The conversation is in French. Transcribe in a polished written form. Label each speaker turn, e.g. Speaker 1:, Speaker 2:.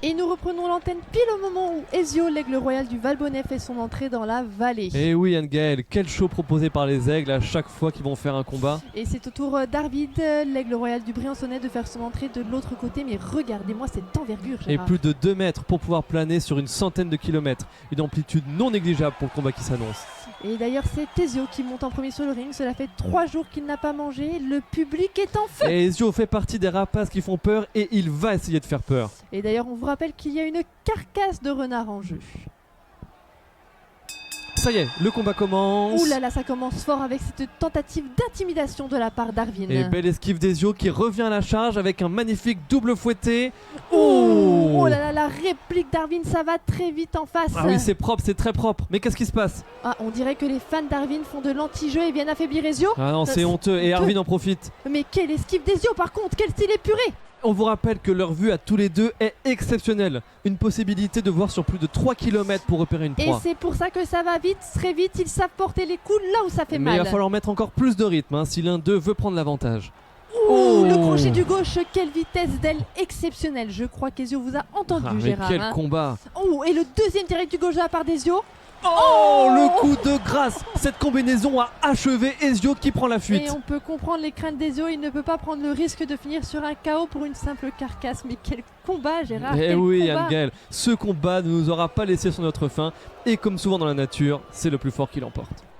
Speaker 1: Et nous reprenons l'antenne pile au moment où Ezio, l'aigle royal du Valbonnet, fait son entrée dans la vallée.
Speaker 2: Et oui, Anne-Gaëlle, quel show proposé par les aigles à chaque fois qu'ils vont faire un combat.
Speaker 1: Et c'est au tour d'Arvid, l'aigle royal du Briançonnais, de faire son entrée de l'autre côté. Mais regardez-moi cette envergure,
Speaker 2: Et
Speaker 1: Gérard.
Speaker 2: plus de 2 mètres pour pouvoir planer sur une centaine de kilomètres. Une amplitude non négligeable pour le combat qui s'annonce.
Speaker 1: Et d'ailleurs, c'est Ezio qui monte en premier sur le ring. Cela fait 3 jours qu'il n'a pas mangé. Le public est en feu.
Speaker 2: Et Ezio fait partie des rapaces qui font peur et il va essayer de faire peur.
Speaker 1: Et d'ailleurs, on vous rappelle qu'il y a une carcasse de renard en jeu.
Speaker 2: Ça y est, le combat commence.
Speaker 1: Ouh là là, ça commence fort avec cette tentative d'intimidation de la part d'Arvin.
Speaker 2: Et belle esquive d'Ezio qui revient à la charge avec un magnifique double fouetté.
Speaker 1: Oh là là, la réplique d'Arvin, ça va très vite en face.
Speaker 2: Ah oui, c'est propre, c'est très propre. Mais qu'est-ce qui se passe?
Speaker 1: Ah, on dirait que les fans d'Arvin font de l'anti-jeu et viennent affaiblir Ezio.
Speaker 2: Ah non, c'est honteux et Arvin en profite.
Speaker 1: Mais quelle esquive d'Ezio par contre, quel style épuré.
Speaker 2: On vous rappelle que leur vue à tous les deux est exceptionnelle. Une possibilité de voir sur plus de 3 km pour repérer une
Speaker 1: Et
Speaker 2: proie.
Speaker 1: c'est pour ça que ça va vite, très vite, ils savent porter les coups là où ça fait
Speaker 2: Mais
Speaker 1: mal.
Speaker 2: il va falloir mettre encore plus de rythme hein, si l'un d'eux veut prendre l'avantage.
Speaker 1: Ouh,
Speaker 2: Oh.
Speaker 1: le crochet du gauche, quelle vitesse d'aile exceptionnelle. Je crois qu'Ezio vous a entendu,
Speaker 2: Ah, mais
Speaker 1: Gérard.
Speaker 2: quel
Speaker 1: hein.
Speaker 2: combat!
Speaker 1: Oh, et le deuxième direct du gauche de la part d'Ezio.
Speaker 2: Oh, le coup de grâce! Cette combinaison a achevé Ezio qui prend la fuite.
Speaker 1: Et on peut comprendre les craintes d'Ezio, il ne peut pas prendre le risque de finir sur un KO pour une simple carcasse. Mais quel combat, Gérard!
Speaker 2: Eh
Speaker 1: quel
Speaker 2: oui,
Speaker 1: combat.
Speaker 2: Anne-Gaëlle, ce combat ne nous aura pas laissé sur notre faim. Et comme souvent dans la nature, c'est le plus fort qui l'emporte.